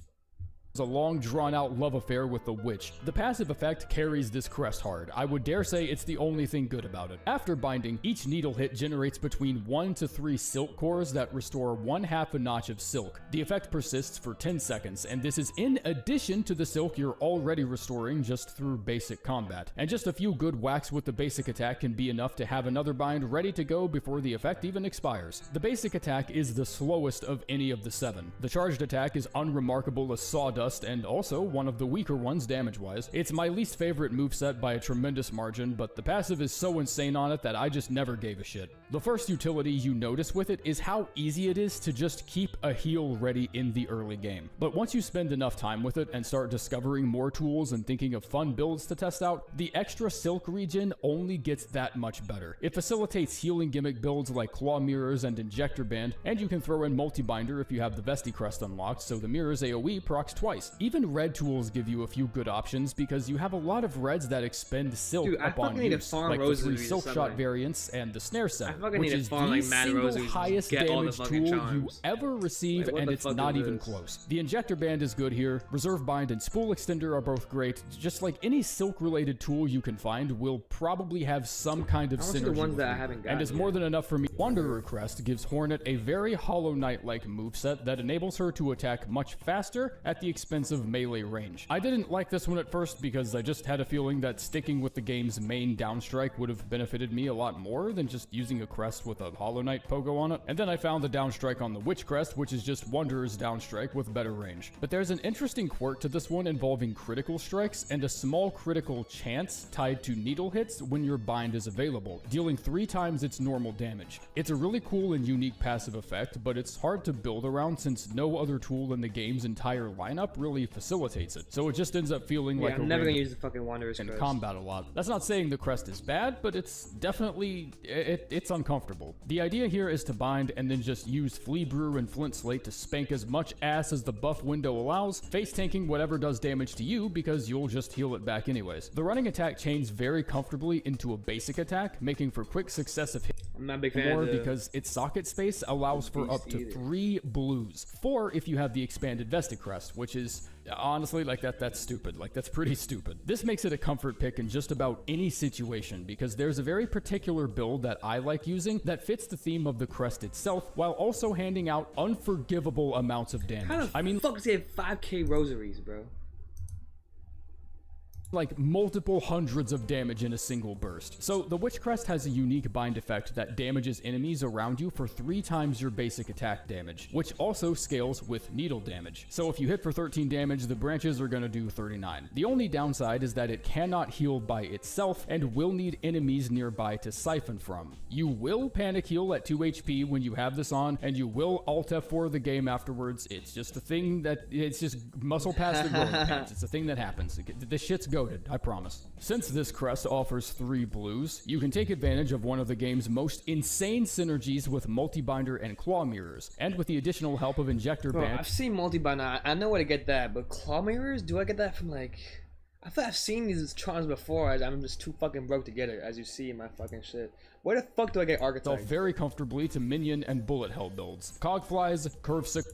a long drawn-out love affair with the witch. The passive effect carries this crest hard. I would dare say it's the only thing good about it. After binding, each needle hit generates between 1 to 3 silk cores that restore 1/2 a notch of silk. The effect persists for 10 seconds, and this is in addition to the silk you're already restoring just through basic combat. And just a few good whacks with the basic attack can be enough to have another bind ready to go before the effect even expires. The basic attack is the slowest of any of the 7. The charged attack is unremarkable as sawdust, and also one of the weaker ones damage-wise. It's my least favorite moveset by a tremendous margin, but the passive is so insane on it that I just never gave a shit. The first utility you notice with it is how easy it is to just keep a heal ready in the early game. But once you spend enough time with it and start discovering more tools and thinking of fun builds to test out, the extra silk regen only gets that much better. It facilitates healing gimmick builds like claw mirrors and injector band, and you can throw in multi-binder if you have the Vesti crest unlocked, so the mirrors AoE procs twice. Even red tools give you a few good options because you have a lot of reds that expend silk upon use, like the 3 silk shot variants and the snare set, which is the single highest damage tool you ever receive, and it's not even close. The injector band is good here. Reserve bind and spool extender are both great. Just like any silk related tool you can find will probably have some kind of synergy with you, and is more than enough for me. Wanderer crest gives Hornet a very Hollow Knight-like moveset that enables her to attack much faster at the expense of melee range. I didn't like this one at first because I just had a feeling that sticking with the game's main downstrike would have benefited me a lot more than just using a crest with a Hollow Knight pogo on it. And then I found the downstrike on the Witch crest, which is just Wanderer's downstrike with better range. But there's an interesting quirk to this one involving critical strikes and a small critical chance tied to needle hits when your bind is available, dealing 3 times its normal damage. It's a really cool and unique passive effect, but it's hard to build around since no other tool in the game's entire lineup really facilitates it. So it just ends up feeling like I'm never gonna use the fucking Wanderer's crest in combat a lot. That's not saying the crest is bad, but it's definitely it's uncomfortable. The idea here is to bind and then just use Flea Brew and Flint Slate to spank as much ass as the buff window allows, face tanking whatever does damage to you because you'll just heal it back anyways. The running attack chains very comfortably into a basic attack, making for quick successive hits. I'm not a big fan More of the because its socket space allows for up to 3 blues. 4 if you have the expanded Vesti crest, which is honestly like that's stupid. Like that's pretty stupid. This makes it a comfort pick in just about any situation because there's a very particular build that I like using that fits the theme of the crest itself while also handing out unforgivable amounts of damage. How the fuck does he have 5k rosaries, bro? Like multiple hundreds of damage in a single burst. So the Witch Crest has a unique bind effect that damages enemies around you for 3 times your basic attack damage, which also scales with needle damage. So if you hit for 13 damage, the branches are gonna do 39. The only downside is that it cannot heal by itself and will need enemies nearby to siphon from. You will panic heal at 2 HP when you have this on, and you will Alt F4 the game afterwards. It's just a thing that, it's just muscle past the growing pains. It's a thing that happens. This shit's goated, I promise. Since this crest offers 3 blues, you can take advantage of one of the game's most insane synergies with multi-binder and claw mirrors, and with the additional help of injector band. I've seen multi-binder, I know where to get that, but claw mirrors? Do I get that from like... I thought I've seen these charms before, I'm just too fucking broke to get it, as you see in my fucking shit. Where the fuck do I get Archetype? Very comfortably to minion and bullet hell builds. Cogflies, curve sick.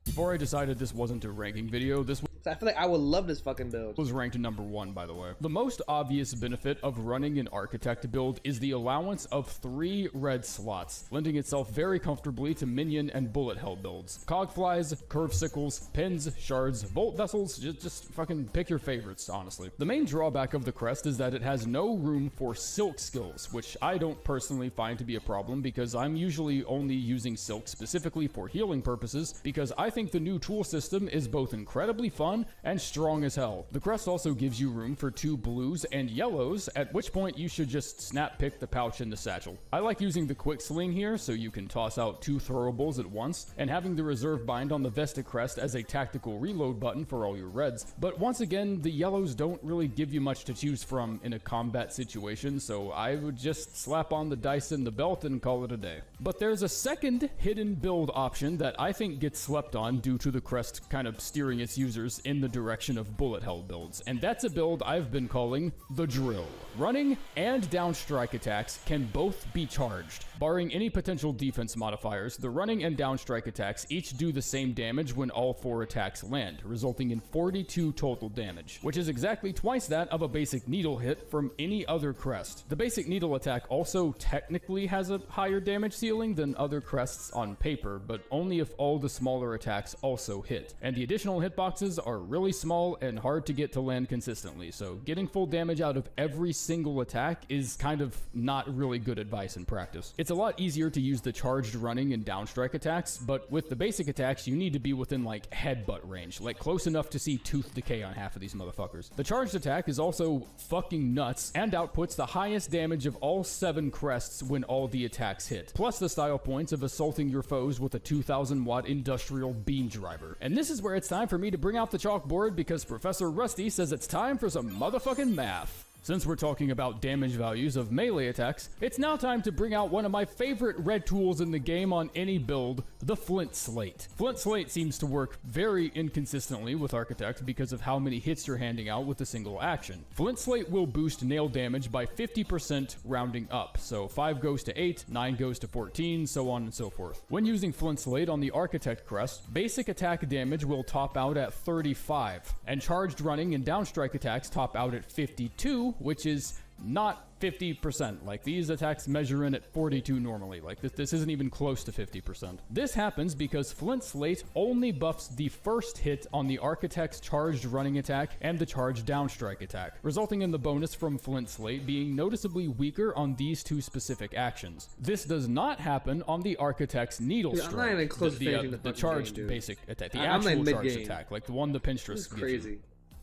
Before I decided this wasn't a ranking video, this I feel like I would love this fucking build. Was ranked number 1, by the way. The most obvious benefit of running an Architect build is the allowance of 3 red slots, lending itself very comfortably to minion and bullet hell builds. Cogflies, curve sickles, pins, shards, bolt vessels, just fucking pick your favorites, honestly. The main drawback of the crest is that it has no room for silk skills, which I don't personally find to be a problem because I'm usually only using silk specifically for healing purposes because I think the new tool system is both incredibly fun and strong as hell. The crest also gives you room for 2 blues and yellows, at which point you should just snap pick the pouch in the satchel. I like using the quick sling here so you can toss out 2 throwables at once, and having the reserve bind on the Vesta crest as a tactical reload button for all your reds. But once again, the yellows don't really give you much to choose from in a combat situation, so I would just slap on the dice and the belt and call it a day. But there's a second hidden build option that I think gets slept on due to the crest kind of steering its users is in the direction of bullet hell builds, and that's a build I've been calling the drill. Running and down strike attacks can both be charged. Barring any potential defense modifiers, the running and down strike attacks each do the same damage when all 4 attacks land, resulting in 42 total damage, which is exactly twice that of a basic needle hit from any other crest. The basic needle attack also technically has a higher damage ceiling than other crests on paper, but only if all the smaller attacks also hit. And the additional hitboxes are really small and hard to get to land consistently, so getting full damage out of every single attack is kind of not really good advice in practice. It's a lot easier to use the charged running and down strike attacks, but with the basic attacks you need to be within like headbutt range, like close enough to see tooth decay on half of these motherfuckers. The charged attack is also fucking nuts and outputs the highest damage of all 7 crests when all the attacks hit, plus the style points of assaulting your foes with a 2000 watt industrial beam driver. And this is where it's time for me to bring out the chalkboard because Professor Rusty says it's time for some motherfucking math. Since we're talking about damage values of melee attacks, it's now time to bring out one of my favorite red tools in the game on any build, the Flint Slate. Flint Slate seems to work very inconsistently with Architect because of how many hits you're handing out with a single action. Flint Slate will boost nail damage by 50% rounding up, so 5 goes to 8, 9 goes to 14, so on and so forth. When using Flint Slate on the Architect crest, basic attack damage will top out at 35, and charged running and downstrike attacks top out at 52, which is not 50%. Like, these attacks measure in at 42 normally. Like, this isn't even close to 50%. This happens because Flint Slate only buffs the first hit on the Architect's charged running attack and the charged downstrike attack, resulting in the bonus from Flint Slate being noticeably weaker on these 2 specific actions. This does not happen on the Architect's needle strike. I'm not even close to finishing the charged game, basic attack, the actual charged attack, like the one the Pinstress gives you. Crazy.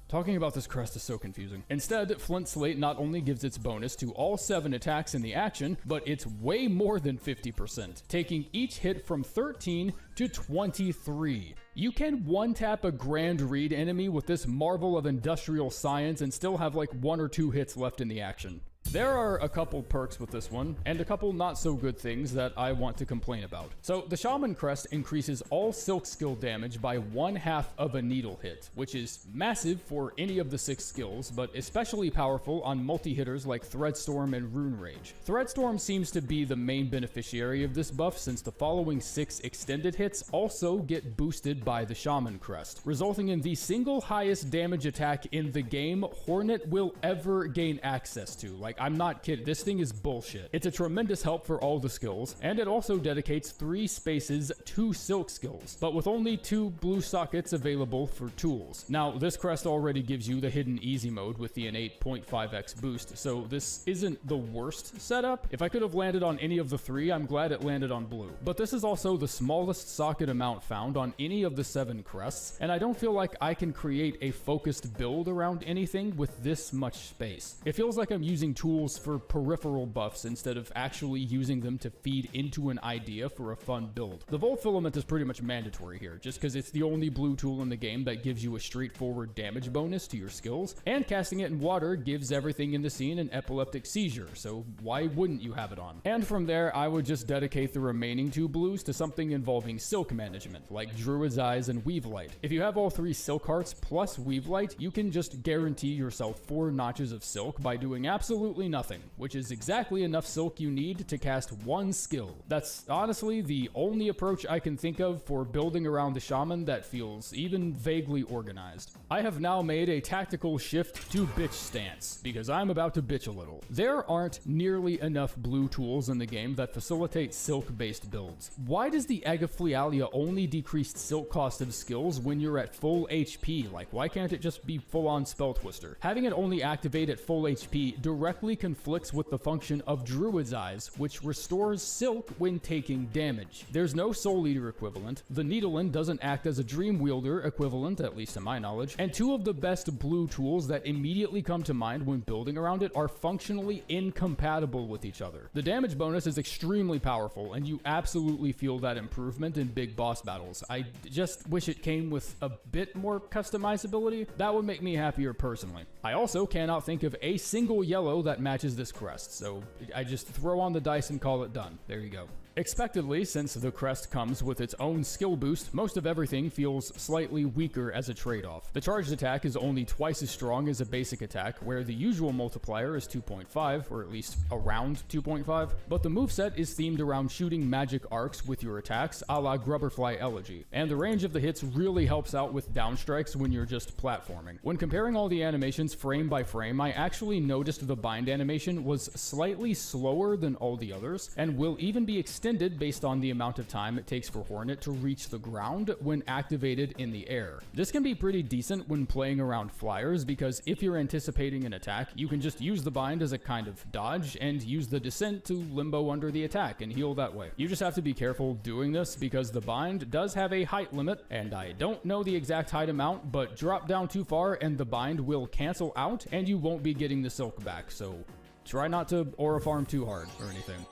Talking about this crest is so confusing. Instead, Flint Slate not only gives its bonus to all 7 attacks in the action, but it's way more than 50%, taking each hit from 13 to 23. You can one-tap a Grand Read enemy with this marvel of industrial science and still have like 1 or 2 hits left in the action. There are a couple perks with this one, and a couple not so good things that I want to complain about. So, the Shaman Crest increases all Silk skill damage by 1/2 of a needle hit, which is massive for any of the 6 skills, but especially powerful on multi-hitters like Threadstorm and Rune Rage. Threadstorm seems to be the main beneficiary of this buff since the following 6 extended hits also get boosted by the Shaman Crest, resulting in the single highest damage attack in the game Hornet will ever gain access to. Like, I'm not kidding, this thing is bullshit. It's a tremendous help for all the skills, and it also dedicates 3 spaces to Silk skills, but with only 2 blue sockets available for tools. Now, this crest already gives you the hidden easy mode with the innate 0.5x boost, so this isn't the worst setup. If I could have landed on any of the 3, I'm glad it landed on blue. But this is also the smallest socket amount found on any of the 7 crests, and I don't feel like I can create a focused build around anything with this much space. It feels like I'm using tools for peripheral buffs instead of actually using them to feed into an idea for a fun build. The Volt Filament is pretty much mandatory here, just because it's the only blue tool in the game that gives you a straightforward damage bonus to your skills, and casting it in water gives everything in the scene an epileptic seizure, so why wouldn't you have it on? And from there, I would just dedicate the remaining 2 blues to something involving silk management, like Druid's Eyes and Weave Light. If you have all 3 silk hearts plus Weave Light, you can just guarantee yourself 4 notches of silk by doing absolutely nothing, which is exactly enough silk you need to cast 1 skill. That's honestly the only approach I can think of for building around the shaman that feels even vaguely organized. I have now made a tactical shift to bitch stance, because I'm about to bitch a little. There aren't nearly enough blue tools in the game that facilitate silk-based builds. Why does the Agaflialia only decrease silk cost of skills when you're at full HP? Like, why can't it just be full-on Spell Twister? Having it only activate at full HP directly conflicts with the function of Druid's Eyes, which restores silk when taking damage. There's no Soul Eater equivalent, the Needlein doesn't act as a Dream Wielder equivalent, at least to my knowledge, and 2 of the best blue tools that immediately come to mind when building around it are functionally incompatible with each other. The damage bonus is extremely powerful, and you absolutely feel that improvement in big boss battles. I just wish it came with a bit more customizability. That would make me happier personally. I also cannot think of a single yellow that matches this crest, so I just throw on the dice and call it done. There you go. Expectedly, since the crest comes with its own skill boost, most of everything feels slightly weaker as a trade-off. The charged attack is only twice as strong as a basic attack, where the usual multiplier is 2.5, or at least around 2.5, but the moveset is themed around shooting magic arcs with your attacks, a la Grubberfly Elegy, and the range of the hits really helps out with down strikes when you're just platforming. When comparing all the animations frame by frame, I actually noticed the bind animation was slightly slower than all the others, and will even be extended based on the amount of time it takes for Hornet to reach the ground when activated in the air. This can be pretty decent when playing around flyers, because if you're anticipating an attack, you can just use the bind as a kind of dodge and use the descent to limbo under the attack and heal that way. You just have to be careful doing this because the bind does have a height limit, and I don't know the exact height amount, but drop down too far and the bind will cancel out and you won't be getting the silk back, so try not to aura farm too hard or anything.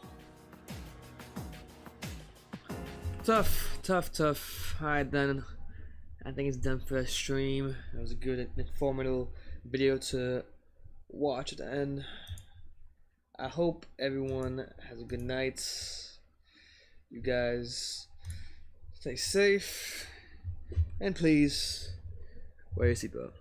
Tough. Alright then, I think it's done for the stream. It was a good, informative video to watch at the end. I hope everyone has a good night. You guys stay safe, and please wear your seatbelt.